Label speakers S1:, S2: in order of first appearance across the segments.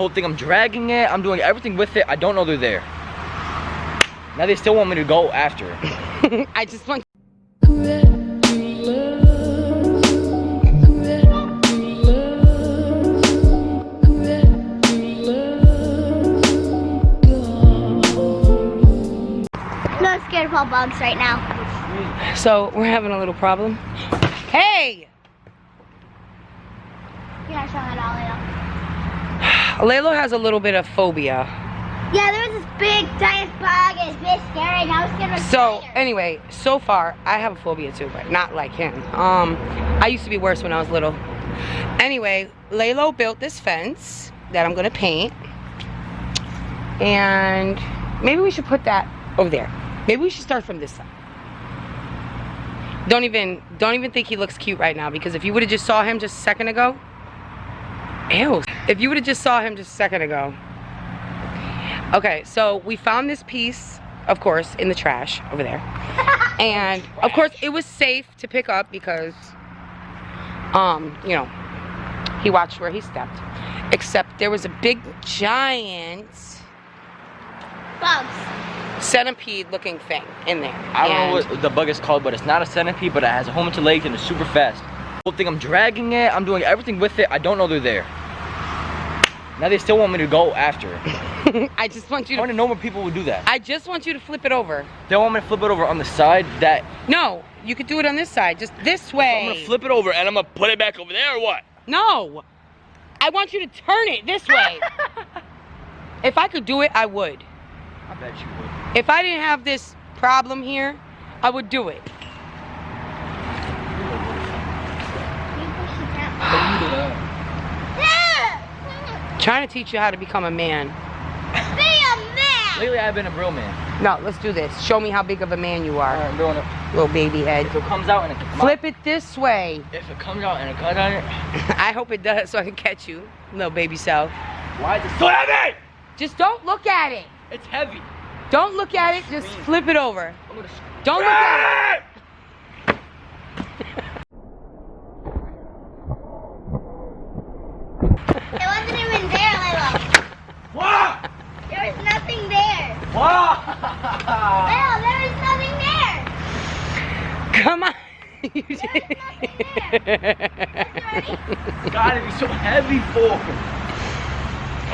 S1: Whole thing, I'm dragging it, I'm doing everything with it. I don't know they're there. Now they still want me to go after it.
S2: I just want.
S3: No, scared of all bugs right now.
S2: So we're having a little problem. Hey!
S3: You're not showing that all later.
S2: Laylo has a little bit of phobia.
S3: Yeah, there was this big giant bug and it's bit scary and I was scared of a
S2: So
S3: spider.
S2: anyway, so far I have a phobia too, but not like him. I used to be worse when I was little. Anyway, Laylo built this fence that I'm gonna paint, and maybe we should put that over there. Maybe we should start from this side. Don't even think he looks cute right now, because if you would have just saw him just a second ago. Ew. If you would have just saw him just a second ago. Okay, so we found this piece, of course, in the trash over there. And of course it was safe to pick up because you know, he watched where he stepped. Except there was a big giant
S3: Bugs.
S2: centipede looking thing in there.
S1: I don't know what the bug is called, but it's not a centipede, but it has a whole bunch of legs and it's super fast. Whole thing, I'm dragging it, I'm doing everything with it. I don't know they're there. Now they still want me to go after it.
S2: I just want you
S1: I
S2: to.
S1: want to know when people would do that.
S2: I just want you to flip it over.
S1: They want me to flip it over on the side that.
S2: No, you could do it on this side, just this way.
S1: I'm gonna flip it over and I'm gonna put it back over there or what?
S2: No, I want you to turn it this way. If I could do it, I would.
S1: I bet you would.
S2: If I didn't have this problem here, I would do it. Trying to teach you how to become a man.
S3: Be a man!
S1: Lately I've been a real man.
S2: No, let's do this. Show me how big of a man you are.
S1: Alright, I'm doing it.
S2: Little baby head.
S1: If it comes out and it
S2: Flip it this way.
S1: If it comes out and a cut on it.
S2: I hope it does so I can catch you, little baby self.
S1: Why is it so heavy?
S2: Just don't look at it.
S1: It's heavy.
S2: Don't look at it, just flip it over.
S1: I'm gonna
S2: Don't look at it.
S3: It wasn't even there, Layla.
S1: What?
S3: There was nothing there.
S1: What?
S3: Layla, there was nothing there.
S2: Come on. You
S3: There
S2: did.
S3: was nothing there.
S1: God, it'd be so heavy for.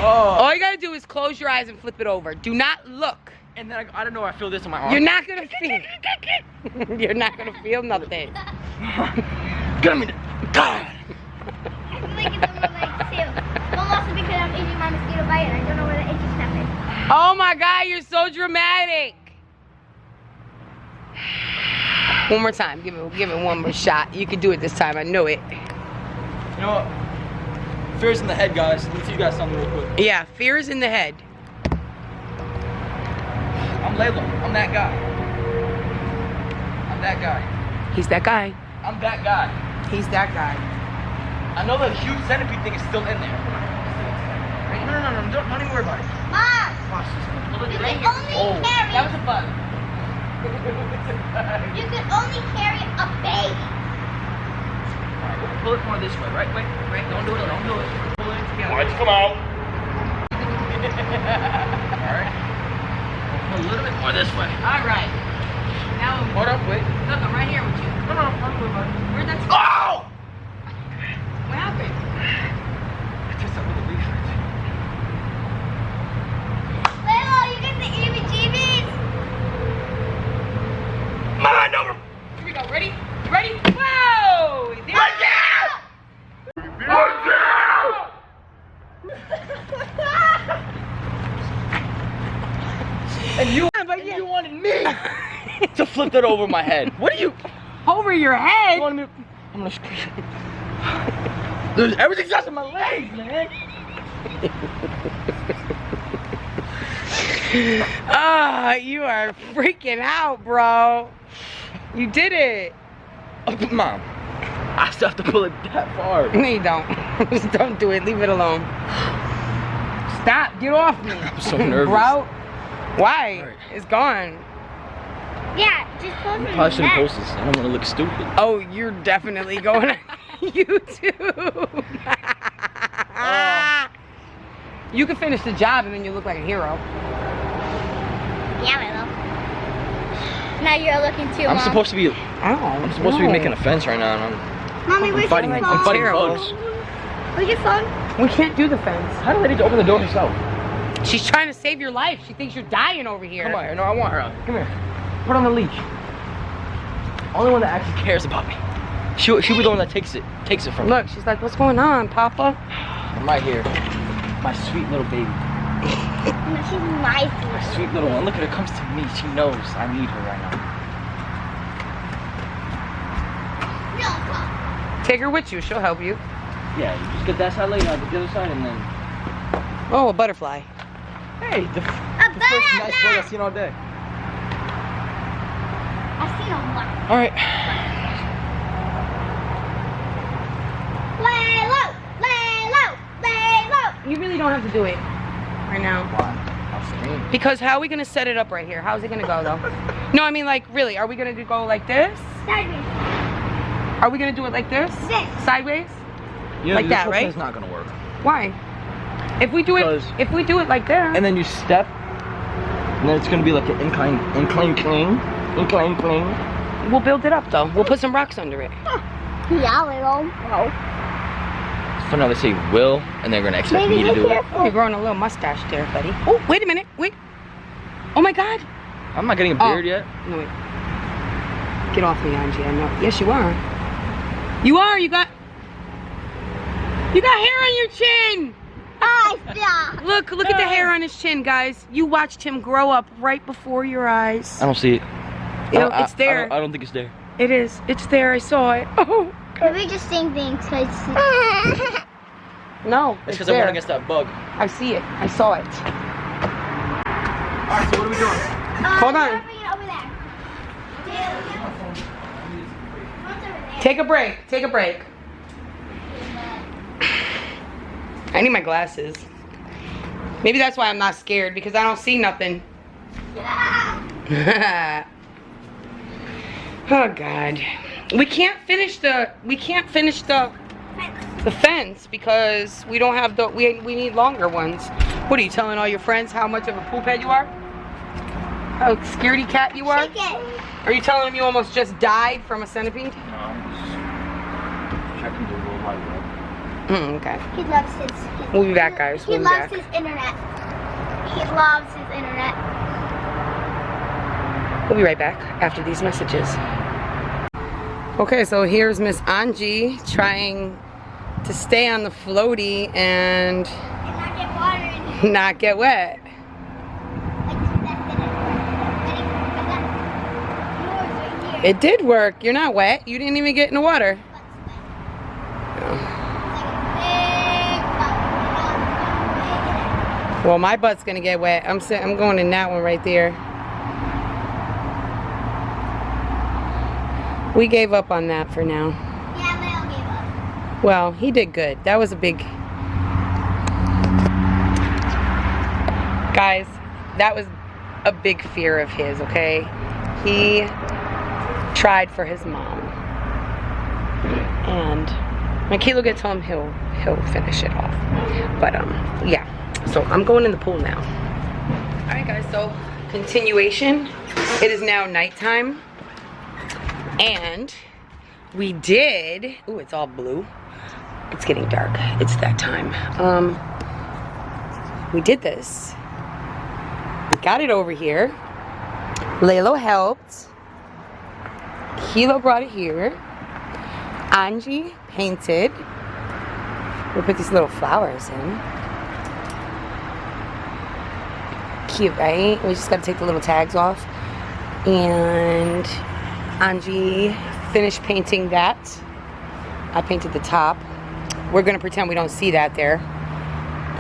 S1: Oh.
S2: All you gotta do is close your eyes and flip it over. Do not look.
S1: And then I don't know, I feel this in my arm.
S2: You're not gonna feel. You're not gonna feel nothing.
S1: Get me. God.
S3: I feel like it's on my legs too. Well, also because I'm itching my mosquito bite and I don't know where the itchy stuff is.
S2: Oh my God, you're so dramatic. One more time. Give it one more shot. You can do it this time. I know it.
S1: You know what? Fear's in the head, guys. Let me tell you guys something real quick.
S2: Yeah, fear is in the head.
S1: I'm Layla. I'm that guy. I'm that guy.
S2: He's that guy.
S1: I'm that guy.
S2: He's that guy.
S1: I know the huge centipede thing is still in there. No, don't even worry about it.
S3: Mom,
S1: Watch this.
S3: you can only carry.
S2: That was a bug.
S3: You can only carry a baby.
S1: Alright, we'll pull it more this way, right? Wait, don't do it, don't do it. Pull it together.
S4: Lights come out.
S1: Alright. We'll pull a little bit more this way.
S2: All right. Now,
S1: Hold up, wait.
S2: look, I'm right here with you.
S1: No, I'm good, buddy.
S2: Where'd that?
S1: Oh!
S2: What happened?
S1: It's just a little leaf right there.
S3: Layla, you get the EBGBs.
S1: Mind over!
S2: Here we go. Ready? Ready? Whoa! There
S1: Right there! Right there! And you wanted me to flip that over my head. What are you?
S2: over your head.
S1: You wanted me? I'm gonna scream. There's everything's just in my legs, man.
S2: Ah, you are freaking out, bro. You did it.
S1: Oh, Mom, I still have to pull it that far.
S2: No, you don't. Just don't do it. Leave it alone. Stop. Get off me.
S1: I'm so nervous.
S2: Bro. Why?
S1: All right.
S2: It's gone.
S3: Yeah, just close
S1: I
S3: your
S1: probably shouldn't
S3: neck.
S1: post this. I don't want to look stupid.
S2: Oh, you're definitely going on YouTube. You can finish the job and then you look like a hero.
S3: Yeah, I will. Now you're looking too.
S1: I'm supposed to be.
S2: I'm
S1: supposed to be making a fence right now, and
S3: Mommy,
S1: I'm
S3: where's
S1: fighting.
S3: your phone?
S1: I'm fighting
S2: Terrible.
S1: bugs.
S3: Where's your phone?
S2: We can't do the fence.
S1: How do ladies open the door herself?
S2: She's trying to save your life. She thinks you're dying over here.
S1: Come on, no, I want her. Come here. Put on the leash. Only one that actually cares about me. She'll be the one that takes it from me.
S2: Look, she's like, what's going on, Papa?
S1: I'm right here. My sweet little baby.
S3: No, she's my
S1: My sweet little one. Look at her, comes to me. She knows I need her right now.
S3: No,
S2: Take her with you. She'll help you.
S1: Yeah, you just get that side laid, I'll get the other side, and then.
S2: Oh, a butterfly.
S1: Hey, the first nice bird I've seen all day.
S3: I've seen a lot.
S1: All right.
S3: Lay low, lay low, lay low.
S2: You really don't have to do it right now.
S1: Why? I'll scream.
S2: Because how are we gonna set it up right here? How's it gonna go though? No, I mean like really, are we gonna go like this?
S3: Sideways.
S2: Are we gonna do it like this?
S3: This.
S2: Sideways?
S1: You know,
S2: Like
S1: this
S2: that,
S1: whole
S2: right?
S1: thing's not gonna work.
S2: Why? If we do it like there.
S1: And then you step, and then it's gonna be like an incline plane.
S2: We'll build it up though. We'll put some rocks under it.
S3: Yeah, little. Oh.
S1: So now they say will, and they're gonna expect me to do it.
S2: Oh, you're growing a little mustache there, buddy. Oh, wait a minute. Wait. Oh my God.
S1: I'm not getting a beard yet.
S2: No, wait. Get off me, Angie. I know. Yes, you are. You are. You got hair on your chin. Look at the hair on his chin, guys. You watched him grow up right before your eyes.
S1: I don't see it.
S2: It's there.
S1: I don't think it's there.
S2: It is. It's there. I saw it. Oh.
S3: Could we just sing things?
S2: No.
S1: It's because I'm running against that bug.
S2: I see it. I saw it.
S1: Alright, so what are we doing?
S2: Hold on.
S3: Over there.
S2: Take a break. Take a break. I need my glasses. Maybe that's why I'm not scared, because I don't see nothing. Oh God. We can't finish the fence because we don't have we need longer ones. What are you telling all your friends how much of a poop head you are? How scaredy cat you are?
S3: Shake it.
S2: Are you telling them you almost just died from a centipede?
S1: No, I'm just checking the World Wide Web.
S2: Okay.
S3: He loves his
S2: We'll be back, guys. We'll
S3: he
S2: be
S3: loves
S2: back.
S3: his internet. He loves his internet.
S2: We'll be right back after these messages. Okay, so here's Miss Angie trying to stay on the floaty and
S3: not get water in it.
S2: not get wet. It did work. You're not wet. You didn't even get in the water. Well, my butt's gonna get wet. I'm going in that one right there. We gave up on that for now.
S3: Yeah, Leo gave up.
S2: Well, he did good. That was a big... Guys, that was a big fear of his, okay? He tried for his mom. And when Kilo gets home, he'll finish it off. But, yeah. So, I'm going in the pool now. Alright, guys, so continuation. It is now nighttime. And we did, ooh, it's all blue. It's getting dark. It's that time. We did this. We got it over here. Laylo helped. Kilo brought it here. Angie painted. We put these little flowers in. Cute, right? We just gotta take the little tags off. And Angie finished painting that. I painted the top. We're gonna pretend we don't see that there.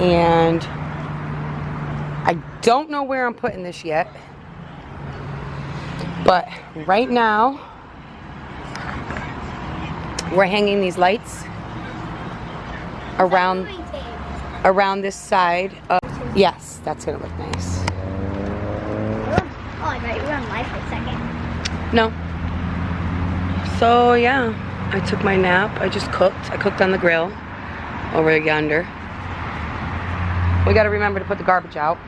S2: And I don't know where I'm putting this yet. But right now, we're hanging these lights around this side. Yes, that's gonna look nice.
S3: Oh, I thought you were on live for a second.
S2: No. So yeah, I took my nap. I just cooked. I cooked on the grill over yonder. We gotta remember to put the garbage out.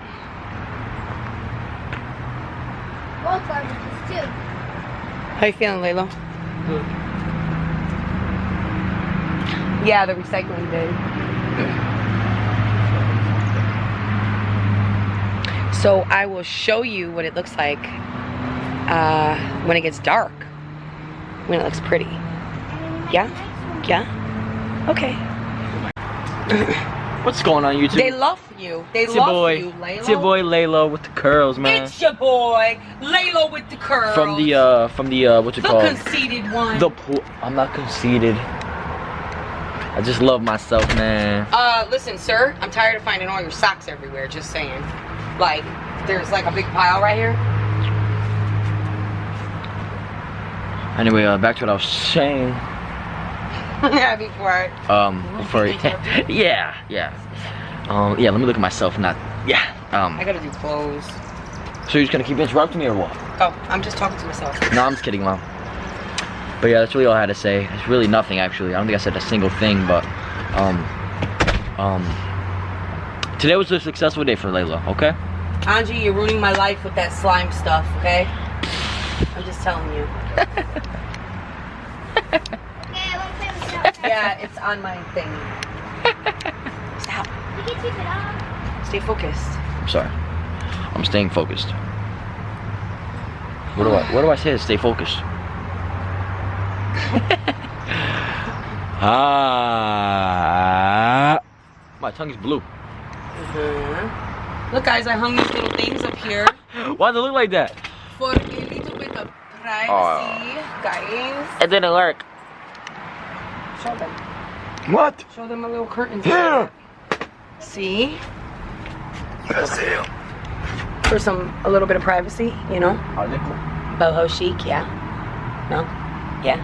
S3: Both garbages too.
S2: How you feeling, Layla?
S1: Good.
S2: Yeah, the recycling day. So I will show you what it looks like when it gets dark. When it looks pretty. Yeah? Yeah? Okay.
S1: What's going on, YouTube?
S2: They love you. They
S1: It's your
S2: love
S1: boy.
S2: you, Laylo.
S1: It's your boy Laylo with the curls, man.
S2: It's your boy, Laylo with the curls.
S1: From the what's it
S2: the
S1: called?
S2: conceited one.
S1: The pool. I'm not conceited. I just love myself, man.
S2: Listen, sir, I'm tired of finding all your socks everywhere, just saying. Like, there's like a big pile right here.
S1: Anyway, back to what I was saying.
S2: Yeah, before
S1: yeah. Yeah, let me look at myself, not, yeah.
S2: I gotta do clothes.
S1: So you're just gonna keep interrupting me or what?
S2: Oh, I'm just talking to myself.
S1: No, I'm just kidding, Mom. But yeah, that's really all I had to say. It's really nothing, actually. I don't think I said a single thing, but, today was a successful day for Layla, okay?
S2: Angie, you're ruining my life with that slime stuff, okay? I'm just telling you.
S3: Okay, I want to play with it.
S2: Yeah, it's on my thing. Stop.
S3: You can keep it on.
S2: Stay focused.
S1: I'm sorry. I'm staying focused. What do I say to stay focused? My tongue is blue.
S2: Look, guys, I hung these little things up here
S1: Why does it look like that?
S2: for a little bit of privacy, guys.
S1: It didn't work.
S2: Show them.
S1: What?
S2: Show them a little curtain.
S1: Yeah.
S2: See? For a little bit of privacy, you know?
S1: Are they cool?
S2: Boho chic, yeah. No? Yeah.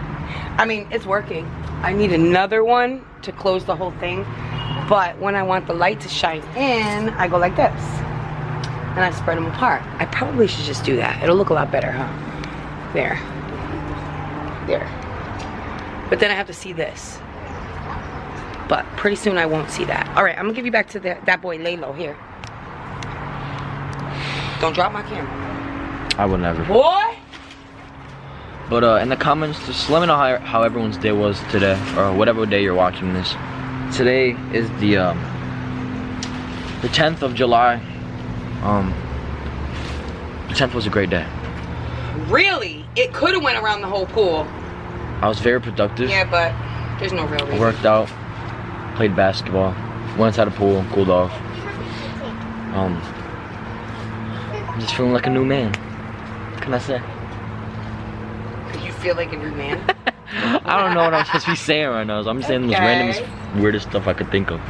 S2: I mean, it's working. I need another one to close the whole thing. But when I want the light to shine in, I go like this. And I spread them apart. I probably should just do that. It'll look a lot better, huh? There. There. But then I have to see this. But pretty soon I won't see that. All right, I'm gonna give you back to that boy Laylo here. Don't drop my camera.
S1: I would never.
S2: Boy!
S1: But in the comments, just let me know how everyone's day was today, or whatever day you're watching this. Today is the 10th of July. The 10th was a great day.
S2: Really? It could have went around the whole pool.
S1: I was very productive.
S2: Yeah, but there's no real
S1: I
S2: reason.
S1: worked out, played basketball, went inside the pool, cooled off. I'm just feeling like a new man. What can I say?
S2: You feel like a new man?
S1: I don't know what I'm supposed to be saying right now. So I'm just saying the most randomest, weirdest stuff I could think of.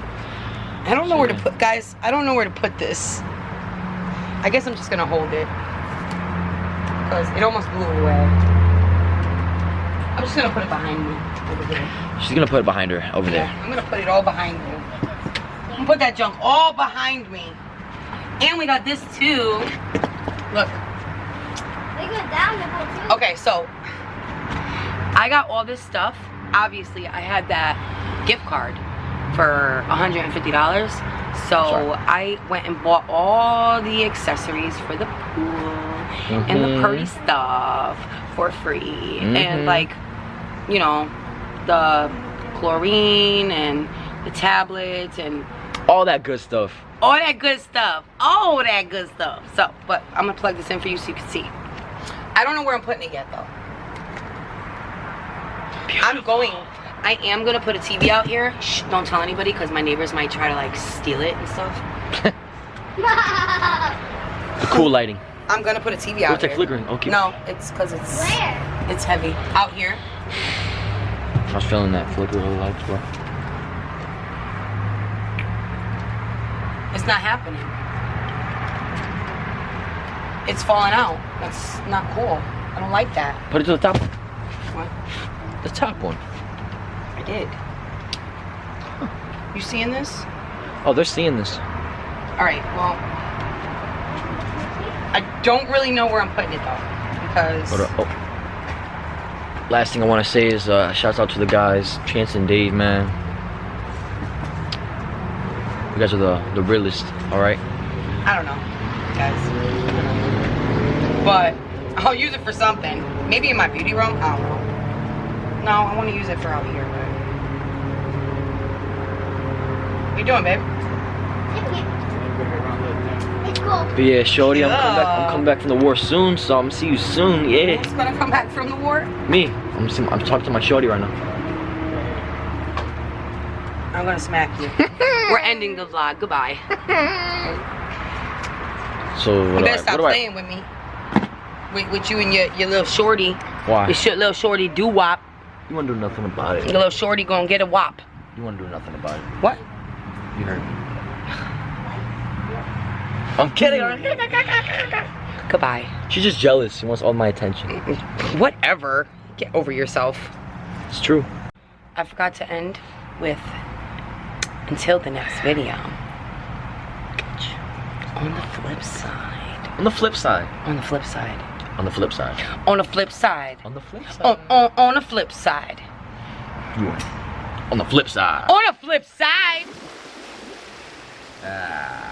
S2: I don't know where to put, guys, I don't know where to put this. I guess I'm just gonna hold it. Because it almost blew away. I'm just gonna put it behind me over there.
S1: She's gonna put it behind her over there.
S2: I'm gonna put it all behind me. I'm gonna put that junk all behind me. And we got this too. Look.
S3: They go down the whole too.
S2: Okay, so I got all this stuff. Obviously, I had that gift card for $150. So I went and bought all the accessories for the pool and the pretty stuff for free. And like, you know, the chlorine and the tablets and
S1: all that good stuff.
S2: all that good stuff. All that good stuff. So, but I'm gonna plug this in for you so you can see. I don't know where I'm putting it yet though. I am gonna put a TV out here. Shh, don't tell anybody because my neighbors might try to like steal it and stuff.
S1: Cool lighting.
S2: I'm gonna put a TV out
S1: It's like
S2: here.
S1: flickering. Okay.
S2: No, it's because it's
S3: Where?
S2: it's heavy. Out here.
S1: I was feeling that flicker of the lights, bro.
S2: It's not happening. It's falling out. That's not cool. I don't like that.
S1: Put it to the top.
S2: What?
S1: The top one.
S2: I did. You seeing this?
S1: Oh, they're seeing this.
S2: All right. Well, I don't really know where I'm putting it though, because.
S1: Last thing I want to say is shouts out to the guys, Chance and Dave, man. You guys are the realest, all right?
S2: I don't know, guys. I don't know. But I'll use it for something. Maybe in my beauty room. I don't know. No, I want to use it for out here. But... What you doing, babe?
S3: It's cool.
S1: But yeah, shorty, I'm coming back from the war soon, so I'm gonna see you soon. Yeah.
S2: Who's gonna come back from the war?
S1: Me. I'm talking to my shorty right now.
S2: I'm gonna smack you. We're ending the vlog. Goodbye.
S1: So
S2: You better stop playing with me. With you and your little shorty.
S1: Why?
S2: Your little shorty do wop.
S1: You wanna do nothing about it.
S2: Your little shorty gonna get a wop.
S1: You wanna do nothing about it.
S2: What?
S1: You heard me. I'm kidding.
S2: Goodbye.
S1: She's just jealous. She wants all my attention.
S2: Whatever. Get over yourself.
S1: It's true.
S2: I forgot to end with until the next video. On the flip side.
S1: On the flip side.
S2: On the flip side.
S1: On the flip side.
S2: On the flip side.
S1: On the flip side.
S2: On the flip side.
S1: You win. On the flip side.
S2: On the flip side.
S1: Ah.